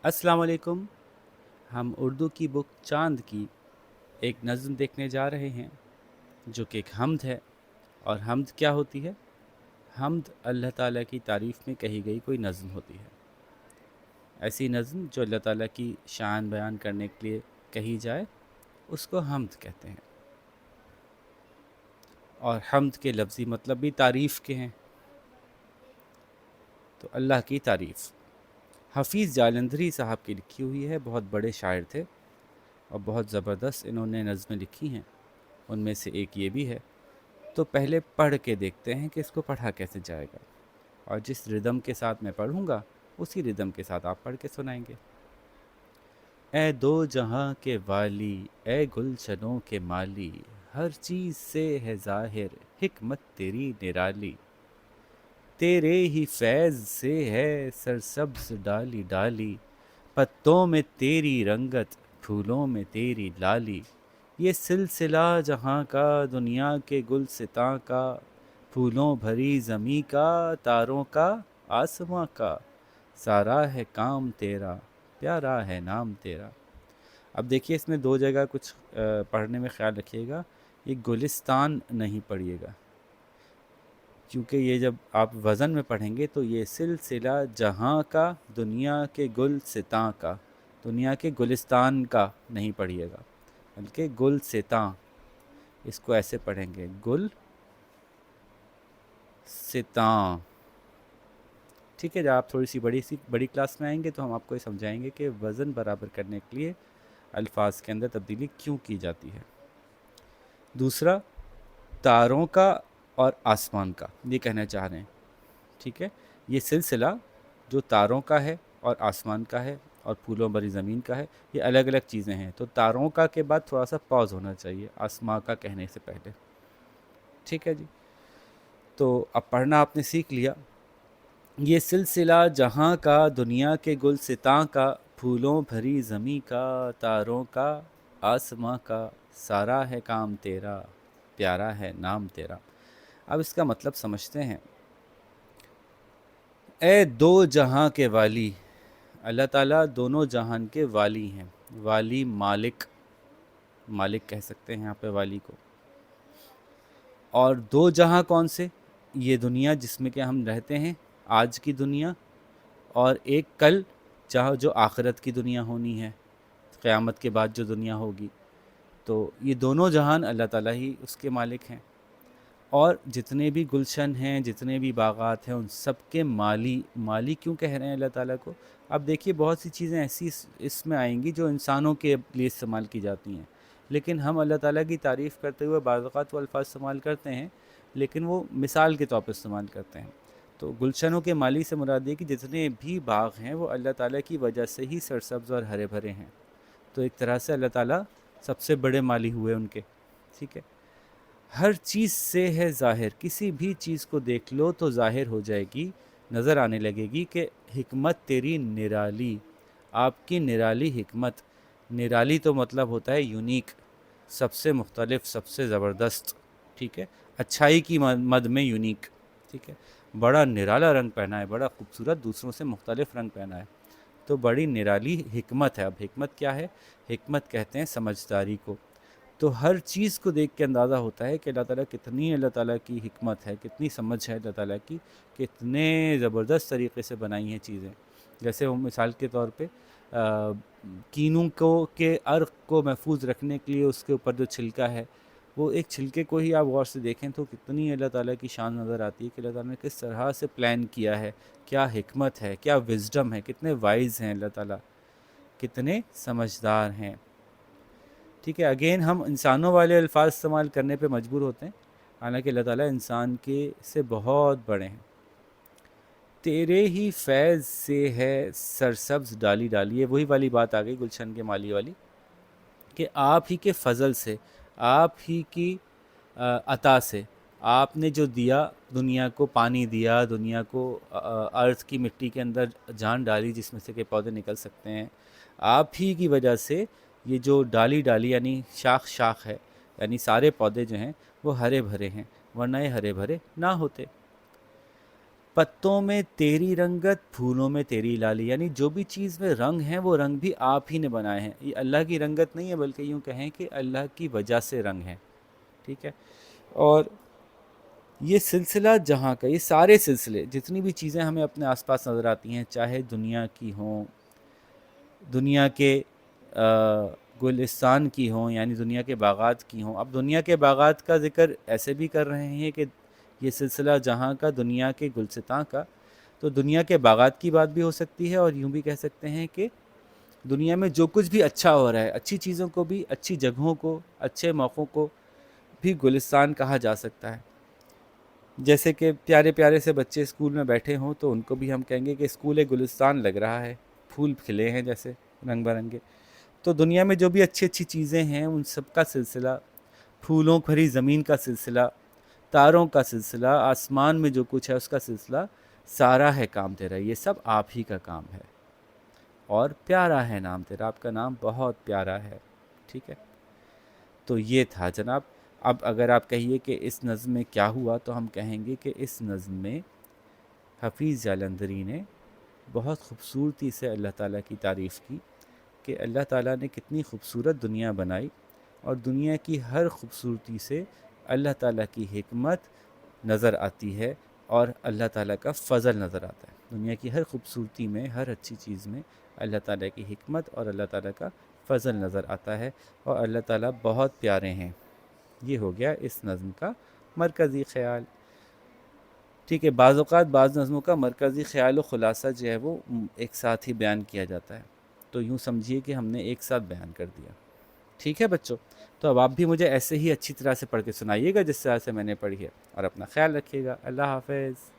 अस्सलाम वालेकुम। हम उर्दू की बुक चांद की एक नज़्म देखने जा रहे हैं जो कि एक हम्द है। और हम्द क्या होती है? हम्द अल्लाह ताला की तारीफ़ में कही गई कोई नज़्म होती है। ऐसी नज़्म जो अल्लाह ताला की शान बयान करने के लिए कही जाए उसको हम्द कहते हैं। और हम्द के लफ्ज़ी मतलब भी तारीफ़ के हैं। तो अल्लाह की तारीफ़ हफ़ीज़ जालंधरी साहब की लिखी हुई है। बहुत बड़े शायर थे और बहुत ज़बरदस्त इन्होंने नज़में लिखी हैं। उनमें से एक ये भी है। तो पहले पढ़ के देखते हैं कि इसको पढ़ा कैसे जाएगा। और जिस रिदम के साथ मैं पढ़ूंगा उसी रिदम के साथ आप पढ़ के सुनाएंगे। ए दो जहां के वाली, ए गुलशनों के माली, हर चीज से है जाहिर हिकमत तेरी निराली। तेरे ही फैज़ से है सरसब्ज डाली डाली, पत्तों में तेरी रंगत फूलों में तेरी लाली। ये सिलसिला जहाँ का दुनिया के गुलसितां का, फूलों भरी ज़मी का तारों का आसमां का, सारा है काम तेरा प्यारा है नाम तेरा। अब देखिए इसमें दो जगह कुछ पढ़ने में ख्याल रखिएगा। ये गुलिस्तान नहीं पढ़िएगा, क्योंकि ये जब आप वज़न में पढ़ेंगे तो ये सिलसिला जहाँ का दुनिया के गुल सितां का, दुनिया के गुलिस्तान का नहीं पढ़िएगा बल्कि गुल सितां। इसको ऐसे पढ़ेंगे गुल सितां। ठीक है, जब आप थोड़ी सी बड़ी क्लास में आएंगे तो हम आपको ये समझाएंगे कि वज़न बराबर करने के लिए अल्फाज के अंदर तब्दीली क्यों की जाती है। दूसरा, तारों का और आसमान का ये कहना चाह रहे हैं। ठीक है, ये सिलसिला जो तारों का है और आसमान का है और फूलों भरी ज़मीन का है, ये अलग अलग चीज़ें हैं। तो तारों का के बाद थोड़ा सा पॉज होना चाहिए आसमां का कहने से पहले। ठीक है जी, तो अब पढ़ना आपने सीख लिया। ये सिलसिला जहाँ का दुनिया के गुलसितां का, फूलों भरी ज़मी का तारों का आसमां का, सारा है काम तेरा प्यारा है नाम तेरा। अब इसका मतलब समझते हैं। ए दो जहां के वाली, अल्लाह ताला दोनों जहान के वाली हैं। वाली मालिक, मालिक कह सकते हैं यहाँ पे वाली को। और दो जहां कौन से? ये दुनिया जिसमें कि हम रहते हैं, आज की दुनिया, और एक कल जहाँ जो आखिरत की दुनिया होनी है, क़यामत के बाद जो दुनिया होगी। तो ये दोनों जहान अल्लाह ताला ही उसके मालिक हैं। और जितने भी गुलशन हैं, जितने भी बागात हैं, उन सब के माली। माली क्यों कह रहे हैं अल्लाह ताला को? अब देखिए बहुत सी चीज़ें ऐसी इसमें आएंगी जो इंसानों के लिए इस्तेमाल की जाती हैं, लेकिन हम अल्लाह ताला की तारीफ़ करते हुए बाज़ औक़ात वो अल्फाज इस्तेमाल करते हैं, लेकिन वो मिसाल के तौर पर इस्तेमाल करते हैं। तो गुलशनों के माली से मुराद ये कि जितने भी बाग हैं वो अल्लाह ताला की वजह से ही सरसब्ज़ और हरे भरे हैं। तो एक तरह से अल्लाह ताला सबसे बड़े माली हुए उनके। ठीक है, हर चीज़ से है ज़ाहिर, किसी भी चीज़ को देख लो तो ज़ाहिर हो जाएगी, नज़र आने लगेगी कि हिकमत तेरी निराली, आपकी निराली हिकमत। निराली तो मतलब होता है यूनिक, सबसे मुख्तलिफ, सबसे ज़बरदस्त। ठीक है, अच्छाई की मद में यूनिक। ठीक है, बड़ा निराला रंग पहना है, बड़ा खूबसूरत, दूसरों से मुख्तलिफ रंग पहना है, तो बड़ी निराली हिकमत है। अब हिकमत क्या है? हिकमत कहते हैं समझदारी को। तो हर चीज़ को देख के अंदाज़ा होता है कि अल्लाह ताला की हिकमत है, कितनी समझ है अल्लाह ताला की, कितने ज़बरदस्त तरीक़े से बनाई हैं चीज़ें। जैसे वो मिसाल के तौर पे कीनू को के अर्क को महफूज रखने के लिए उसके ऊपर जो छिलका है, वो एक छिलके को ही आप गौर से देखें तो कितनी अल्लाह ताला की शान नज़र आती है कि अल्लाह ताला ने किस तरह से प्लान किया है, क्या हिकमत है, क्या विज़डम है, कितने वाइज़ हैं अल्लाह ताला, कितने समझदार हैं। ठीक है, अगेन हम इंसानों वाले अल्फाज इस्तेमाल करने पे मजबूर होते हैं, हालांकि अल्लाह ताला इंसान के से बहुत बड़े हैं। तेरे ही फैज़ से है सरसब्ज डाली डाली, ये वही वाली बात आ गई गुलशन के माली वाली, कि आप ही के फ़ज़ल से, आप ही की अता से, आपने जो दिया, दुनिया को पानी दिया, दुनिया को अर्थ की मिट्टी के अंदर जान डाली जिसमें से के पौधे निकल सकते हैं, आप ही की वजह से ये जो डाली डाली यानी शाख शाख है, यानी सारे पौधे जो हैं वो हरे भरे हैं, वरना ये हरे भरे ना होते। پتوں میں تیری رنگت، پھولوں میں تیری لالی، یعنی جو بھی چیز میں رنگ ہیں وہ رنگ بھی آپ ہی نے بنائے ہیں. یہ اللہ کی رنگت نہیں ہے، بلکہ یوں کہیں کہ اللہ کی وجہ سے رنگ ہے. ٹھیک ہے. اور یہ سلسلہ جہاں کا، یہ سارے سلسلے جتنی بھی چیزیں ہمیں اپنے آس پاس نظر آتی ہیں، چاہے دنیا کی ہوں، دنیا کے گلستان کی ہوں، یعنی دنیا کے باغات کی ہوں. اب دنیا کے باغات کا ذکر ایسے بھی کر رہے ہیں کہ یہ سلسلہ جہاں کا، دنیا کے گلستاں کا، تو دنیا کے باغات کی بات بھی ہو سکتی ہے، اور یوں بھی کہہ سکتے ہیں کہ دنیا میں جو کچھ بھی اچھا ہو رہا ہے، اچھی چیزوں کو بھی، اچھی جگہوں کو، اچھے موقعوں کو بھی گلستان کہا جا سکتا ہے. جیسے کہ پیارے پیارے سے بچے اسکول میں بیٹھے ہوں تو ان کو بھی ہم کہیں گے کہ اسکول ایک گلستان لگ رہا ہے، پھول کھلے ہیں جیسے رنگ برنگے. تو دنیا میں جو بھی اچھی اچھی چیزیں ہیں ان سب کا سلسلہ، پھولوں بھری زمین کا سلسلہ، تاروں کا سلسلہ، آسمان میں جو کچھ ہے اس کا سلسلہ، سارا ہے کام تیرا، یہ سب آپ ہی کا کام ہے. اور پیارا ہے نام تیرا، آپ کا نام بہت پیارا ہے. ٹھیک ہے. تو یہ تھا جناب. اب اگر آپ کہیے کہ اس نظم میں کیا ہوا، تو ہم کہیں گے کہ اس نظم میں حفیظ جالندھری نے بہت خوبصورتی سے اللہ تعالیٰ کی تعریف کی کہ اللہ تعالیٰ نے کتنی خوبصورت دنیا بنائی، اور دنیا کی ہر خوبصورتی سے اللہ تعالیٰ کی حکمت نظر آتی ہے، اور اللہ تعالیٰ کا فضل نظر آتا ہے. دنیا کی ہر خوبصورتی میں، ہر اچھی چیز میں اللہ تعالیٰ کی حکمت اور اللہ تعالیٰ کا فضل نظر آتا ہے، اور اللہ تعالیٰ بہت پیارے ہیں. یہ ہو گیا اس نظم کا مرکزی خیال. ٹھیک ہے. بعض اوقات بعض نظموں کا مرکزی خیال و خلاصہ جو ہے وہ ایک ساتھ ہی بیان کیا جاتا ہے، تو یوں سمجھیے کہ ہم نے ایک ساتھ بیان کر دیا. ٹھیک ہے بچوں. تو اب آپ بھی مجھے ایسے ہی اچھی طرح سے پڑھ کے سنائیے گا جس طرح سے میں نے پڑھی ہے، اور اپنا خیال رکھیے گا. اللہ حافظ.